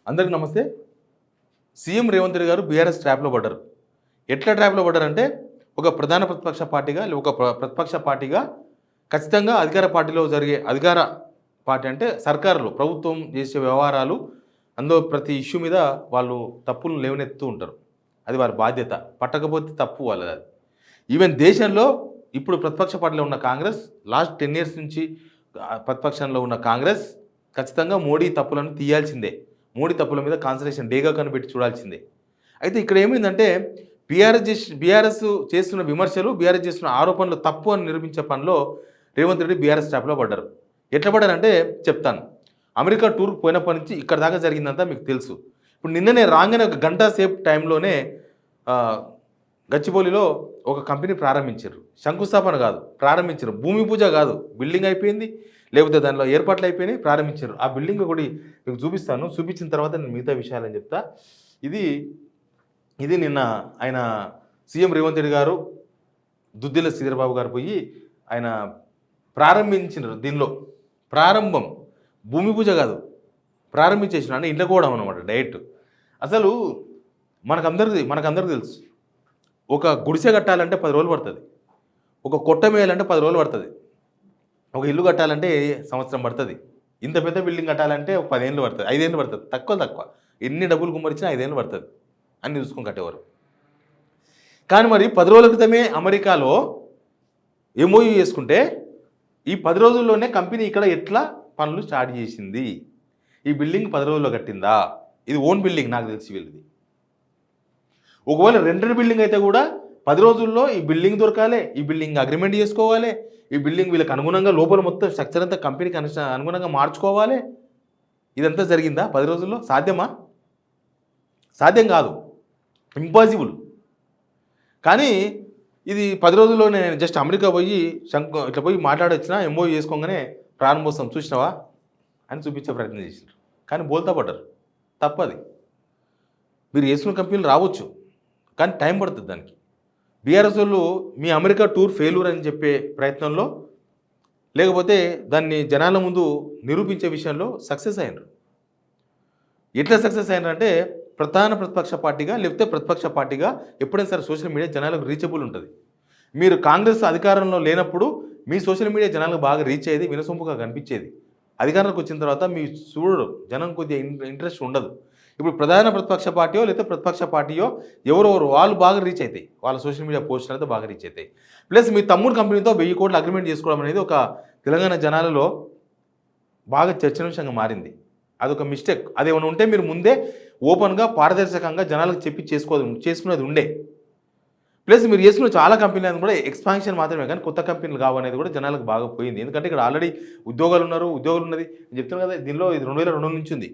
అందరికీ నమస్తే. సీఎం రేవంత్ రెడ్డి గారు బీఆర్ఎస్ ట్రాప్‌లో పడ్డారు. ఎట్లా ట్రాప్‌లో పడ్డారంటే, ఒక ప్రధాన ప్రతిపక్ష పార్టీగా, ఒక ప్రతిపక్ష పార్టీగా ఖచ్చితంగా అధికార పార్టీలో జరిగే అధికార పార్టీ అంటే సర్కారులో ప్రభుత్వం చేసే వ్యవహారాలు, అందులో ప్రతి ఇష్యూ మీద వాళ్ళు తప్పులను లేవనెత్తుతూ ఉంటారు. అది వారి బాధ్యత. పట్టకపోతే తప్పు వాళ్ళది. ఈవెన్ దేశంలో ఇప్పుడు ప్రతిపక్ష పార్టీలో ఉన్న కాంగ్రెస్ లాస్ట్ 10 ఇయర్స్ నుంచి ప్రతిపక్షంలో ఉన్న కాంగ్రెస్ ఖచ్చితంగా మోడీ తప్పులను తీయాల్సిందే. మోడీ తప్పుల మీద కాన్సన్ట్రేషన్ డేగా కనిపెట్టి చూడాల్సిందే. అయితే ఇక్కడ ఏమైందంటే బీఆర్ఎస్ చేస్తున్న విమర్శలు, బీఆర్ఎస్ చేస్తున్న ఆరోపణలు తప్పు అని నిరూపించే పనిలో రేవంత్ రెడ్డి బీఆర్ఎస్ ట్రాప్‌లో పడ్డారు. ఎట్లా పడ్డారంటే చెప్తాను. అమెరికా టూర్‌కి పోయినప్పటి నుంచి ఇక్కడి దాకా జరిగిందంతా మీకు తెలుసు. ఇప్పుడు నిన్ననే రాగానే ఒక గంట సేపు టైంలోనే గచ్చిబౌలిలో ఒక కంపెనీ ప్రారంభించారు. శంకుస్థాపన కాదు, ప్రారంభించారు. భూమి పూజ కాదు, బిల్డింగ్ అయిపోయింది. లేకపోతే దానిలో ఏర్పాట్లు అయిపోయినాయి, ప్రారంభించారు. ఆ బిల్డింగ్ ఒకటి మీకు చూపిస్తాను. చూపించిన తర్వాత నేను మిగతా విషయాలని చెప్తా. ఇది నిన్న ఆయన సీఎం రేవంత్ రెడ్డి గారు దుద్దిల శ్రీధర్బాబు గారు పోయి ఆయన ప్రారంభించినారు. దీనిలో ప్రారంభం భూమి పూజ కాదు, ప్రారంభించేసిన అంటే ఇంట్లో కూడా అనమాట డైరెక్ట్. అసలు మనకందరికీ తెలుసు, ఒక గుడిసె కట్టాలంటే 10 రోజులు పడుతుంది. ఒక కొట్ట మేయాలంటే 10 రోజులు పడుతుంది. ఒక ఇల్లు కట్టాలంటే సంవత్సరం పడుతుంది. ఇంత పెద్ద బిల్డింగ్ కట్టాలంటే 10 ఏళ్ళు పడుతుంది, 5 ఏళ్ళు పడుతుంది. తక్కువ ఎన్ని డబ్బులు గుమ్మరించినా 5 ఏళ్ళు పడుతుంది అన్ని చూసుకొని కట్టేవారు. కానీ మరి 10 రోజుల క్రితమే అమెరికాలో ఎంఓయూ చేసుకుంటే ఈ 10 రోజుల్లోనే కంపెనీ ఇక్కడ ఎట్లా పనులు స్టార్ట్ చేసింది? ఈ బిల్డింగ్ 10 రోజుల్లో కట్టిందా? ఇది ఓన్ బిల్డింగ్ నాకు తెలిసి వీళ్ళది. ఒకవేళ రెంటెడ్ బిల్డింగ్ అయితే కూడా 10 రోజుల్లో ఈ బిల్డింగ్ దొరకాలి, ఈ బిల్డింగ్ అగ్రిమెంట్ చేసుకోవాలి, ఈ బిల్డింగ్ వీళ్ళకి అనుగుణంగా లోపల మొత్తం స్ట్రక్చర్ అంతా కంపెనీకి అనుగుణంగా మార్చుకోవాలి. ఇదంతా జరిగిందా 10 రోజుల్లో? సాధ్యమా? సాధ్యం కాదు, ఇంపాసిబుల్. కానీ ఇది 10 రోజుల్లో నేను జస్ట్ అమెరికా పోయి ఇట్లా పోయి మాట్లాడొచ్చినా ఎంఓయూ చేసుకోగానే ప్రారంభోత్సవం చూసినావా అని చూపించే ప్రయత్నం చేసినారు. కానీ బోల్తా పడ్డారు. తప్పది. మీరు వేసుకున్న కంపెనీలు రావచ్చు, కానీ టైం పడుతుంది దానికి. బీఆర్ఎస్ వాళ్ళు మీ అమెరికా టూర్ ఫెయిల్యూర్ అని చెప్పే ప్రయత్నంలో, లేకపోతే దాన్ని జనాల ముందు నిరూపించే విషయంలో సక్సెస్ అయినారు. ఎట్లా సక్సెస్ అయినారంటే, ప్రధాన ప్రతిపక్ష పార్టీగా లేకపోతే ప్రతిపక్ష పార్టీగా ఎప్పుడైనా సరే సోషల్ మీడియా జనాలకు రీచబుల్ ఉంటుంది. మీరు కాంగ్రెస్ అధికారంలో లేనప్పుడు మీ సోషల్ మీడియా జనాలకు బాగా రీచ్ అయ్యేది, వినసొంపుగా కనిపించేది. అధికారంలోకి వచ్చిన తర్వాత మీ చూడరు, జనం కొద్దిగా ఇంట్రెస్ట్ ఉండదు. ఇప్పుడు ప్రధాన ప్రతిపక్ష పార్టీయో లేకపోతే ప్రతిపక్ష పార్టీయో ఎవరెవరు వాళ్ళు బాగా రీచ్ అవుతాయి, వాళ్ళ సోషల్ మీడియా పోస్టులు అయితే బాగా రీచ్ అవుతాయి. ప్లస్ మీ తమ్ముడు కంపెనీతో 1000 కోట్లు అగ్రిమెంట్ చేసుకోవడం అనేది ఒక తెలంగాణ జనాలలో బాగా చర్చనీయాంశంగా మారింది. అదొక మిస్టేక్. అదేమైనా ఉంటే మీరు ముందే ఓపెన్గా పారదర్శకంగా జనాలకు చెప్పి చేసుకునేది ఉండే. ప్లస్ మీరు చేసుకున్న చాలా కంపెనీలు కూడా ఎక్స్పాన్షన్ మాత్రమే, కానీ కొత్త కంపెనీలు కావనేది కూడా జనాలకు బాగా పోయింది. ఎందుకంటే ఇక్కడ ఆల్రెడీ ఉద్యోగాలు ఉన్నది. నేను చెప్తున్నాను కదా, దీనిలో ఇది 2002 నుంచి ఉంది.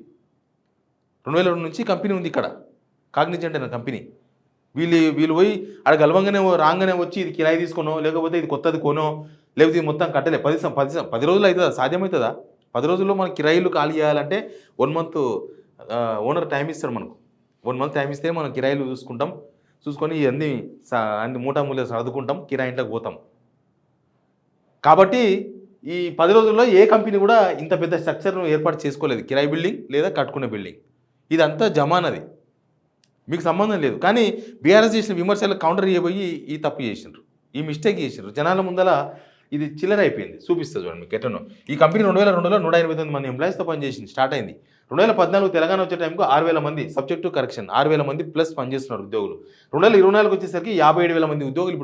2002 నుంచి కంపెనీ ఉంది ఇక్కడ, కాగ్నిజెంట్ అనే కంపెనీ. వీళ్ళు పోయి అక్కడ గెలవంగానే రాగానే వచ్చి ఇది కిరాయి తీసుకోనో, లేకపోతే ఇది కొత్తది కొనో, లేకపోతే ఇది మొత్తం కట్టలే 10 రోజులు అవుతుందా? సాధ్యమవుతుందా? 10 రోజుల్లో మనకి కిరాయిలు ఖాళీ చేయాలంటే 1 మంత్ ఓనర్ టైం ఇస్తాడు మనకు. 1 మంత్ టైం ఇస్తే మనం కిరాయిలు చూసుకొని అన్ని మూటామూల్య సర్దుకుంటాం, కిరాయి ఇంట్లోకి పోతాం. కాబట్టి ఈ 10 రోజుల్లో ఏ కంపెనీ కూడా ఇంత పెద్ద స్ట్రక్చర్ను ఏర్పాటు చేసుకోలేదు, కిరాయి బిల్డింగ్ లేదా కట్టుకునే బిల్డింగ్. ఇదంతా జమానది, మీకు సంబంధం లేదు. కానీ బీఆర్ఎస్ చేసిన విమర్శలకు కౌంటర్ చేయబోయి ఈ తప్పు చేసినారు, ఈ మిస్టేక్ చేసినారు. జనాల ముందల ఇది చిల్లర అయిపోయింది. చూపిస్తుంది చూడండి మీకు ఎట్లనో. ఈ కంపెనీ 2002లో 189 మంది ఎంప్లాయీస్తో పనిచేసింది, స్టార్ట్ అయింది. 2014 తెలంగాణ వచ్చే టైంకు 6000 మంది, సబ్జెక్ట్ టు కరెక్షన్ 6000 మంది ప్లస్ పనిచేస్తున్నారు ఉద్యోగులు. 2024 వచ్చేసరికి 57,000 మంది ఉద్యోగులు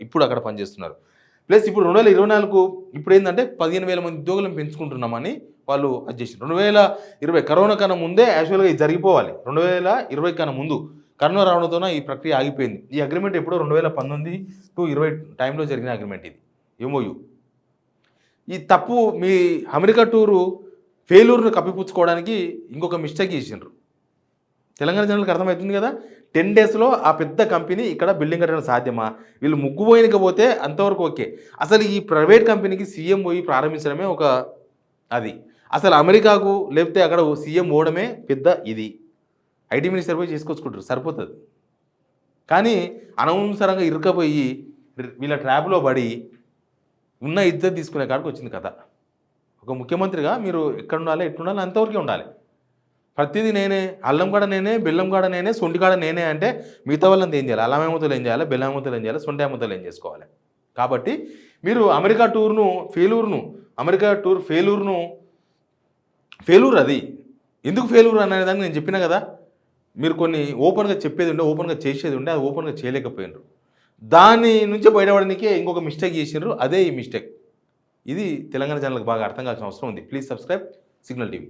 ఇప్పుడు అక్కడ పనిచేస్తున్నారు. ప్లస్ ఇప్పుడు 2024 ఇప్పుడు ఏంటంటే 15,000 మంది ఉద్యోగులను పెంచుకుంటున్నామని వాళ్ళు అది చేసి 2020 కరోనా కన్నా ముందే యాక్చువల్గా ఇది జరిగిపోవాలి. 2020 కన్నా ముందు కరోనా రావడంతో ఈ ప్రక్రియ ఆగిపోయింది. ఈ అగ్రిమెంట్ ఎప్పుడో 2019 to 20 టైంలో జరిగిన అగ్రిమెంట్ ఇది, ఎంఓయూ. ఈ తప్పు మీ అమెరికా టూరు ఫెయిల్యూర్ను కప్పిపుచ్చుకోవడానికి ఇంకొక మిస్టేక్ చేసిండ్రు. తెలంగాణ జనాలకు అర్థమవుతుంది కదా. 10 డేస్లో ఆ పెద్ద కంపెనీ ఇక్కడ బిల్డింగ్ కట్టడం సాధ్యమా? వీళ్ళు ముగ్గు పోయినకపోతే అంతవరకు ఓకే. అసలు ఈ ప్రైవేట్ కంపెనీకి సీఎం పోయి ప్రారంభించడమే ఒక అది. అసలు అమెరికాకు లేకపోతే అక్కడ సీఎం పోవడమే పెద్ద ఇది. ఐటీ మినిస్టర్ పోయి చేసుకొచ్చుకుంటారు, సరిపోతుంది. కానీ అనవసరంగా ఇరుకపోయి వీళ్ళ ట్రాప్లో పడి ఉన్న ఇజ్జత్ తీసుకునే కాడికి వచ్చింది కథ. ఒక ముఖ్యమంత్రిగా మీరు ఎక్కడ ఉండాలి, ఎట్లుండాలి అంతవరకే ఉండాలి. ప్రతిదీ నేనే, అల్లం కాడ నేనే, బెల్లం కాడ నేనే, సొంటి కాడ నేనే అంటే మిగతా వాళ్ళంతా ఏం చేయాలి? అల్లం ఏమూతలు ఏం చేయాలి? బెల్లం ఏమూతలు ఏం చేయాలి? సొంటి ఏమూతలు ఏం చేసుకోవాలి? కాబట్టి మీరు అమెరికా టూర్ ఫెయిల్యూర్ అది. ఎందుకు ఫెయిల్యూర్ అనే దానికి నేను చెప్పినా కదా! మీరు కొన్ని ఓపెన్‌గా చెప్పేది ఉండే, ఓపెన్‌గా చేసేది ఉండే, అది ఓపెన్‌గా చేయలేకపోయిండ్రు. దాని నుంచి బయటపడనీకే ఇంకొక మిస్టేక్ చేసిండ్రు. అదే ఈ మిస్టేక్. ఇది తెలంగాణ జనాలకు బాగా అర్థం కావాల్సిన అవసరం ఉంది. Please subscribe signal TV.